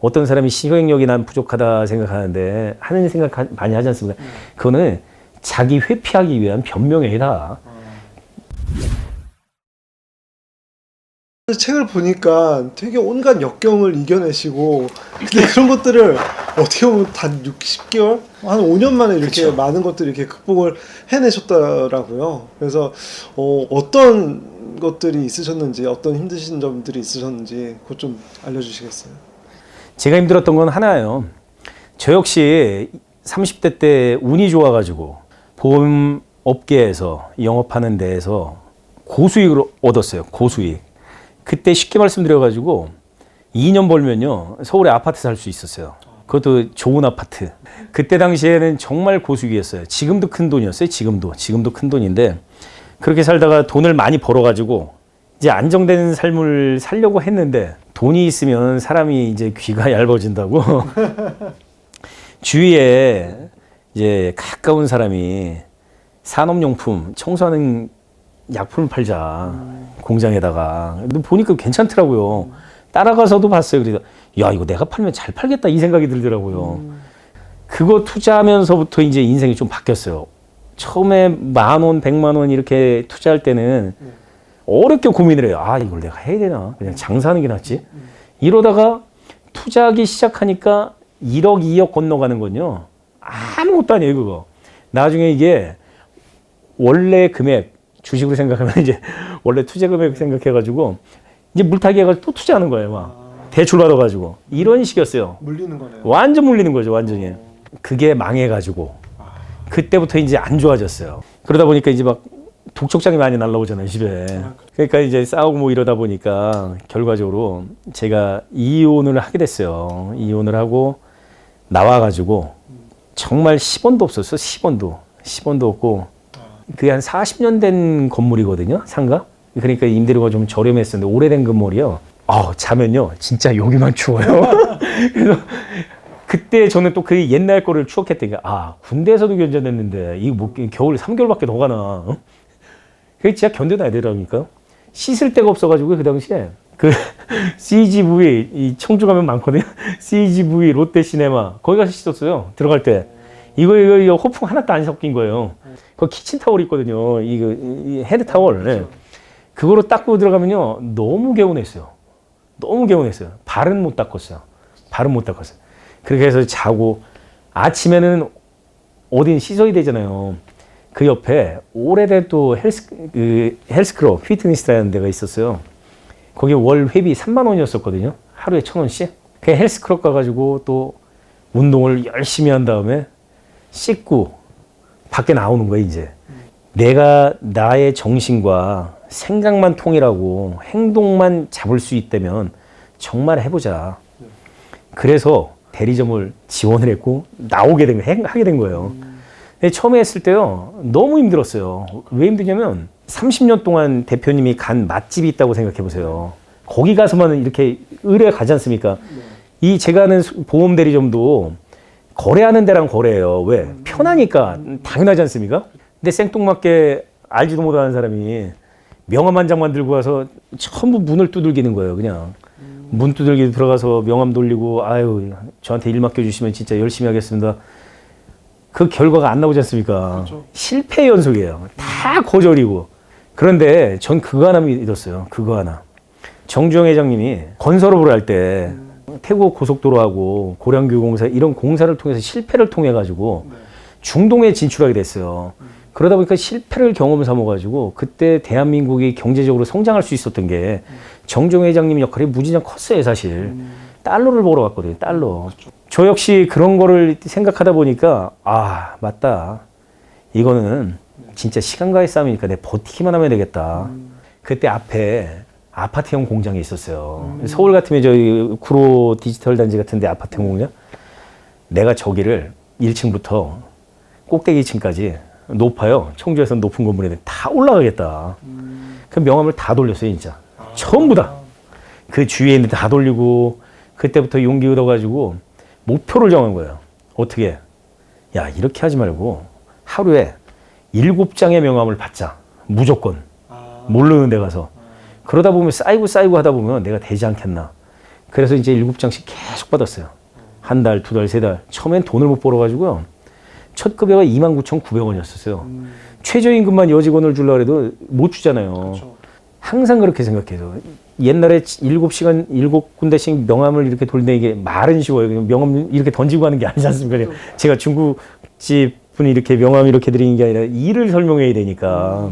어떤 사람이 시행력이 난 부족하다 생각하는데 하는 생각 많이 하지 않습니까? 그거는 자기 회피하기 위한 변명이다. 책을 보니까 되게 온갖 역경을 이겨내시고 근데 그런 것들을 어떻게 보면 단 60개월? 한 5년 만에 이렇게 그쵸. 많은 것들을 이렇게 극복을 해내셨더라고요. 그래서 어떤 것들이 있으셨는지 어떤 힘드신 점들이 있으셨는지 그것 좀 알려주시겠어요? 제가 힘들었던 건 하나예요. 저 역시 30대 때 운이 좋아가지고 보험 업계에서 영업하는 데에서 고수익을 얻었어요. 고수익. 그때 쉽게 말씀드려가지고 2년 벌면요 서울에 아파트 살 수 있었어요. 그것도 좋은 아파트. 그때 당시에는 정말 고수익이었어요. 지금도 큰 돈이었어요. 지금도 큰 돈인데 그렇게 살다가 돈을 많이 벌어가지고 이제 안정된 삶을 살려고 했는데 돈이 있으면 사람이 이제 귀가 얇아진다고 주위에 이제 가까운 사람이 산업용품 청소하는 약품을 팔자 공장에다가. 근데 보니까 괜찮더라고요. 따라가서도 봤어요. 그래서 야 이거 내가 팔면 잘 팔겠다 이 생각이 들더라고요. 그거 투자하면서부터 이제 인생이 좀 바뀌었어요. 처음에 10,000원, 100만 원 이렇게 투자할 때는 어렵게 고민을 해요. 아 이걸 내가 해야 되나? 그냥 장사하는 게 낫지. 이러다가 투자하기 시작하니까 1억, 2억 건너가는 건요. 아무것도 아니에요 그거. 나중에 이게 원래 금액 주식으로 생각하면 이제 원래 투자 금액 생각해가지고 이제 물타기 해가지고 또 투자하는 거예요. 막 대출 받아가지고 이런 식이었어요. 물리는 거네요. 완전 물리는 거죠, 완전히. 그게 망해가지고 그때부터 이제 안 좋아졌어요. 그러다 보니까 이제 막 독촉장이 많이 날라오잖아요, 집에. 그러니까 이제 싸우고 뭐 이러다 보니까 결과적으로 제가 이혼을 하게 됐어요. 이혼을 하고 나와가지고 정말 10원도 없었어, 10원도 없고. 그게 한 40년 된 건물이거든요, 상가. 그러니까 임대료가 좀 저렴했었는데 오래된 건물이요. 자면요 진짜 여기만 추워요. 그래서 그때 저는 또 그 옛날 거를 추억했다니까 군대에서도 견뎌냈는데 이거 뭐 겨울 3개월밖에 더 가나. 어? 그게 진짜 견뎌놔야 되라니까. 씻을 데가 없어가지고 그 당시에 그 CGV 이 청주 가면 많거든요. CGV 롯데시네마 거기 가서 씻었어요. 들어갈 때 이거 호풍 하나도 안 섞인 거예요. 그 키친타월 있거든요. 이 헤드타월. 네. 그거로 닦고 들어가면요 너무 개운했어요. 발은 못 닦았어요. 그렇게 해서 자고 아침에는 어딘 씻어야 되잖아요. 그 옆에 오래된 또 헬스클럽 피트니스라는 데가 있었어요. 거기 월 회비 3만 원이었었거든요. 하루에 1,000원씩. 그 헬스클럽 가가지고 또 운동을 열심히 한 다음에 씻고 밖에 나오는 거예요. 이제 내가 나의 정신과 생각만 통일하고 행동만 잡을 수 있다면 정말 해보자. 그래서 대리점을 지원을 했고 나오게 된 거예요. 하게 된 거예요. 근데 처음에 했을 때요 너무 힘들었어요. 왜 힘드냐면 30년 동안 대표님이 간 맛집이 있다고 생각해 보세요. 거기 가서만 이렇게 의뢰 가지 않습니까? 이 제가 아는 보험 대리점도 거래하는 데랑 거래해요. 왜? 편하니까 당연하지 않습니까? 근데 생뚱맞게 알지도 못하는 사람이 명함 한 장만 들고 와서 전부 문을 두들기는 거예요. 그냥 문 두들기 들어가서 명함 돌리고 아유 저한테 일 맡겨주시면 진짜 열심히 하겠습니다. 그 결과가 안 나오지 않습니까? 그렇죠. 실패 연속이에요. 다 거절이고. 그런데 전 그거 하나 믿었어요. 그거 하나. 정주영 회장님이 건설업을 할 때 태국 고속도로하고 고량교공사 이런 공사를 통해서 실패를 통해 가지고 중동에 진출하게 됐어요. 그러다 보니까 실패를 경험 삼아가지고 그때 대한민국이 경제적으로 성장할 수 있었던 게 정주영 회장님 역할이 무지장 컸어요, 사실. 달러를 벌어 왔거든요, 달러. 저 역시 그런 거를 생각하다 보니까 맞다. 이거는 진짜 시간과의 싸움이니까 내가 버티기만 하면 되겠다. 그때 앞에 아파트형 공장이 있었어요. 서울 같으면 저희 구로 디지털 단지 같은데 아파트형 공장. 내가 저기를 1층부터 꼭대기 2층까지 높아요. 청주에서 높은 건물인데 다 올라가겠다. 그 명함을 다 돌렸어요, 진짜. 전부 다. 그 주위에 있는 다 돌리고 그때부터 용기 얻어가지고 목표를 정한 거예요. 어떻게? 야, 이렇게 하지 말고 하루에 7장의 명함을 받자. 무조건. 모르는 데 가서. 그러다 보면 쌓이고 하다 보면 내가 되지 않겠나. 그래서 이제 7장씩 계속 받았어요. 한 달, 두 달, 세 달. 처음엔 돈을 못 벌어가지고요. 첫 급여가 29,900원이었어요. 최저임금만 여직원을 주려고 해도 못 주잖아요. 그렇죠. 항상 그렇게 생각해서. 옛날에 7시간 7군데씩 명함을 이렇게 돌리는 게 말은 쉬워요. 그냥 명함 이렇게 던지고 하는 게 아니지 않습니까? 제가 중국집 분이 이렇게 명함 이렇게 드리는 게 아니라 일을 설명해야 되니까.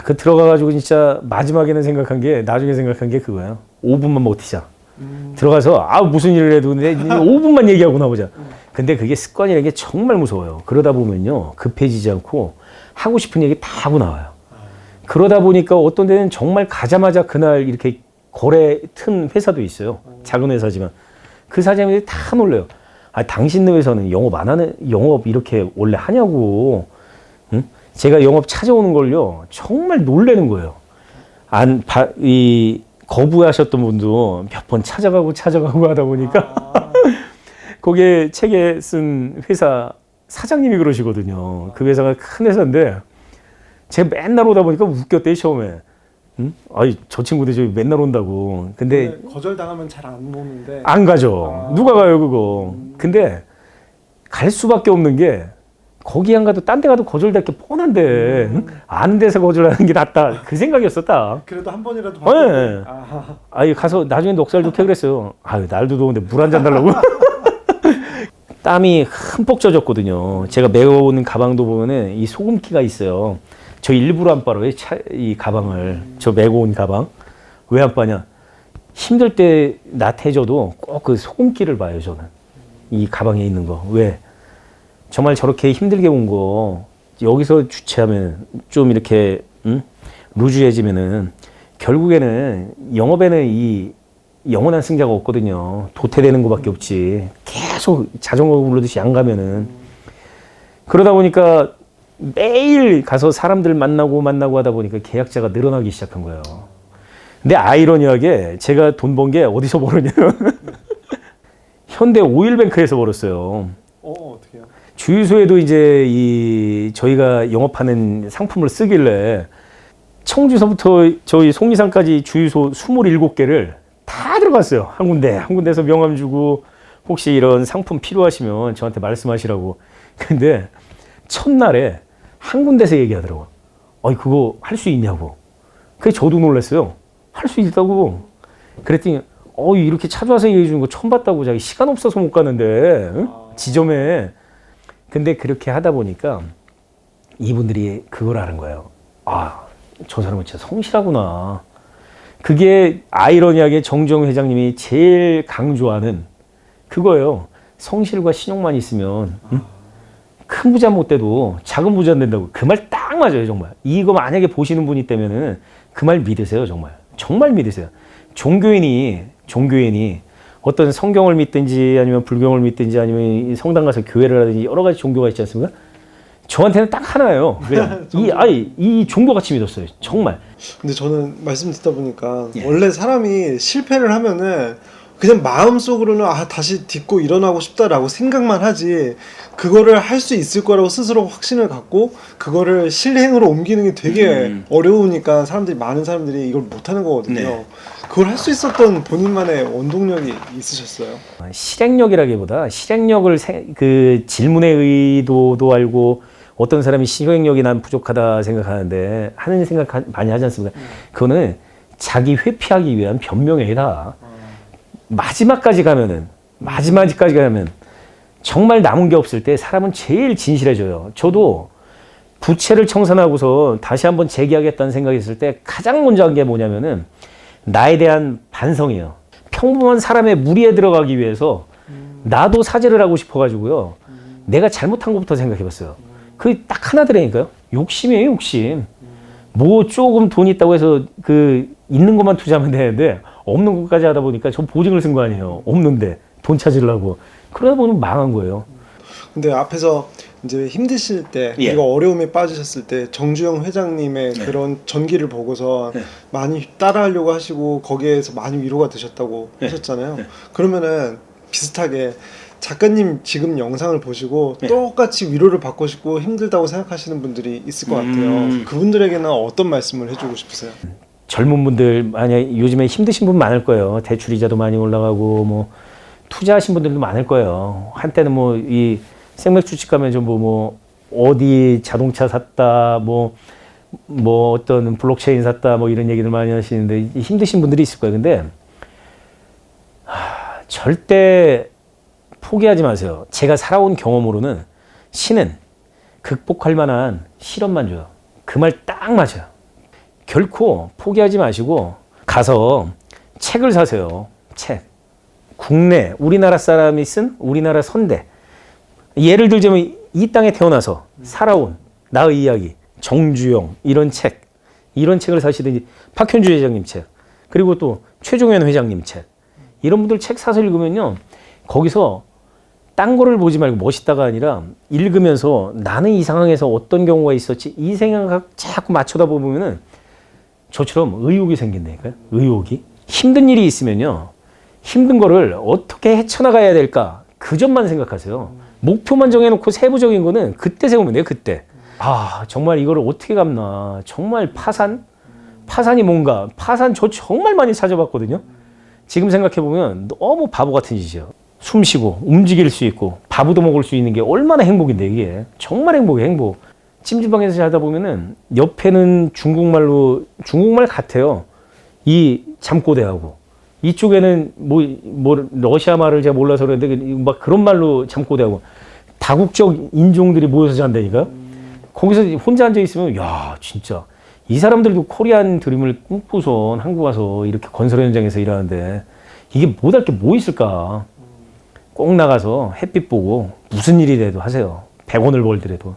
그 들어가가지고 진짜 마지막에는 나중에 생각한 게 그거예요. 5분만 버티자. 들어가서 무슨 일을 해도 근데 5분만 얘기하고 나오자. 근데 그게 습관이라는 게 정말 무서워요. 그러다 보면요. 급해지지 않고 하고 싶은 얘기 다 하고 나와요. 그러다 보니까 어떤 데는 정말 가자마자 그날 이렇게 거래 튼 회사도 있어요. 작은 회사지만. 그 사장님들이 다 놀래요. 당신 회사는 영업 이렇게 원래 하냐고. 응? 제가 영업 찾아오는 걸요. 정말 놀라는 거예요. 거부하셨던 분도 몇 번 찾아가고 하다 보니까 거기에 책에 쓴 회사 사장님이 그러시거든요. 그 회사가 큰 회사인데 제가 맨날 오다 보니까 웃겼대요, 처음에. 응? 저 친구들 저기 맨날 온다고. 근데 거절당하면 잘 안 오는데. 안 가죠. 누가 가요, 그거. 근데 갈 수밖에 없는 게 거기 안 가도 딴 데 가도 거절될 게 뻔한데 응? 아는 데서 거절하는 게 낫다. 그 생각이었었다. 그래도 한 번이라도 네. 가서 나중에 넉살 좋게 그랬어요. 날도 더운데 물 한 잔 달라고. 땀이 흠뻑 젖었거든요. 제가 메고 가방도 보면은 이 소금기가 있어요. 저 일부러 안 빨아요. 이 가방을. 저 메고 온 가방. 왜 안 빠냐? 힘들 때 나태해져도 꼭 그 소금기를 봐요, 저는. 이 가방에 있는 거. 왜? 정말 저렇게 힘들게 온 거 여기서 주체하면 좀 이렇게 루즈해지면은 결국에는 영업에는 이 영원한 승자가 없거든요. 도태되는 것밖에 없지. 계속 자전거 굴르듯이 안 가면은. 그러다 보니까 매일 가서 사람들 만나고 하다 보니까 계약자가 늘어나기 시작한 거예요. 근데 아이러니하게 제가 돈 번 게 어디서 벌었냐면 현대 오일뱅크에서 벌었어요. 어떻게요? 주유소에도 이제 저희가 영업하는 상품을 쓰길래 청주서부터 저희 속리산까지 주유소 27개를 다 들어갔어요. 한 군데서 명함 주고 혹시 이런 상품 필요하시면 저한테 말씀하시라고. 근데 첫날에 한 군데서 얘기하더라고요. 그거 할 수 있냐고. 그게 저도 놀랐어요. 할 수 있다고. 그랬더니 이렇게 찾아와서 얘기해 주는 거 처음 봤다고. 자기 시간 없어서 못 가는데 응? 지점에. 근데 그렇게 하다 보니까 이분들이 그걸 아는 거예요. 저 사람은 진짜 성실하구나. 그게 아이러니하게 정주영 회장님이 제일 강조하는 그거예요. 성실과 신용만 있으면 응? 큰 부자 못 돼도 작은 부자 된다고. 그 말 딱 맞아요, 정말. 이거 만약에 보시는 분이 있다면은 그 말 믿으세요, 정말. 정말 믿으세요. 종교인이 어떤 성경을 믿든지 아니면 불경을 믿든지 아니면 성당 가서 교회를 하든지 여러 가지 종교가 있지 않습니까? 저한테는 딱 하나예요. 그냥 이 종교같이 믿었어요. 정말. 근데 저는 말씀 듣다 보니까 원래 사람이 실패를 하면은 그냥 마음속으로는 다시 딛고 일어나고 싶다라고 생각만 하지 그거를 할 수 있을 거라고 스스로 확신을 갖고 그거를 실행으로 옮기는 게 되게 어려우니까 많은 사람들이 이걸 못하는 거거든요. 네. 그걸 할 수 있었던 본인만의 원동력이 있으셨어요? 실행력이라기보다 실행력을 그 질문의 의도도 알고 어떤 사람이 실행력이 난 부족하다 생각하는데 하는 생각 많이 하지 않습니까? 그거는 자기 회피하기 위한 변명이다. 마지막까지 가면 정말 남은 게 없을 때 사람은 제일 진실해져요. 저도 부채를 청산하고서 다시 한번 재기하겠다는 생각이 있을 때 가장 먼저 한 게 뭐냐면은 나에 대한 반성이에요. 평범한 사람의 무리에 들어가기 위해서 나도 사죄를 하고 싶어가지고요. 내가 잘못한 것부터 생각해봤어요. 그게 딱 하나더라니까요. 욕심이에요, 욕심. 뭐 조금 돈 있다고 해서 있는 것만 투자하면 되는데 없는 것까지 하다 보니까 저 보증을 쓴 거 아니에요. 없는데 돈 찾으려고. 그러다 보면 망한 거예요. 근데 앞에서 이제 힘드실 때 그리고 어려움에 빠지셨을 때 정주영 회장님의 그런 전기를 보고서 많이 따라하려고 하시고 거기에서 많이 위로가 되셨다고 하셨잖아요. 그러면은 비슷하게 작가님 지금 영상을 보시고 똑같이 위로를 받고 싶고 힘들다고 생각하시는 분들이 있을 것 같아요. 그분들에게는 어떤 말씀을 해주고 싶으세요? 젊은 분들 만약 요즘에 힘드신 분 많을 거예요. 대출 이자도 많이 올라가고 뭐 투자하신 분들도 많을 거예요. 한때는 뭐 이 생맥주집 가면 좀 뭐 어디 자동차 샀다 뭐 어떤 블록체인 샀다 뭐 이런 얘기들 많이 하시는데 힘드신 분들이 있을 거예요. 근데 절대 포기하지 마세요. 제가 살아온 경험으로는 신은 극복할 만한 실험만 줘요. 그 말 딱 맞아요. 결코 포기하지 마시고 가서 책을 사세요. 책. 국내 우리나라 사람이 쓴 우리나라 선대. 예를 들자면 이 땅에 태어나서 살아온 나의 이야기, 정주영 이런 책을 사시든지 박현주 회장님 책, 그리고 또 최종현 회장님 책 이런 분들 책 사서 읽으면요 거기서 딴 거를 보지 말고 멋있다가 아니라 읽으면서 나는 이 상황에서 어떤 경우가 있었지 이 생각 자꾸 맞춰다 보면은 저처럼 의욕이 생긴다니까요. 의욕이. 힘든 일이 있으면요 힘든 거를 어떻게 헤쳐나가야 될까 그 점만 생각하세요. 목표만 정해놓고 세부적인 거는 그때 세우면 돼요. 그때. 아 정말 이거를 어떻게 갚나. 정말 파산이 뭔가. 파산 저 정말 많이 찾아봤거든요. 지금 생각해보면 너무 바보 같은 짓이에요. 숨 쉬고 움직일 수 있고 밥도 먹을 수 있는 게 얼마나 행복인데 이게. 정말 행복해 행복. 찜질방에서 자다 보면은 옆에는 중국말 같아요. 이 잠꼬대하고. 이쪽에는 뭐 러시아 말을 제가 몰라서 그런데 막 그런 말로 잠꼬대하고 다국적 인종들이 모여서 잔다니까요. 거기서 혼자 앉아 있으면 야 진짜 이 사람들도 코리안 드림을 꿈꾸선 한국 와서 이렇게 건설 현장에서 일하는데 이게 못할 게 뭐 있을까. 꼭 나가서 햇빛 보고 무슨 일이 돼도 하세요. 100원을 벌더라도.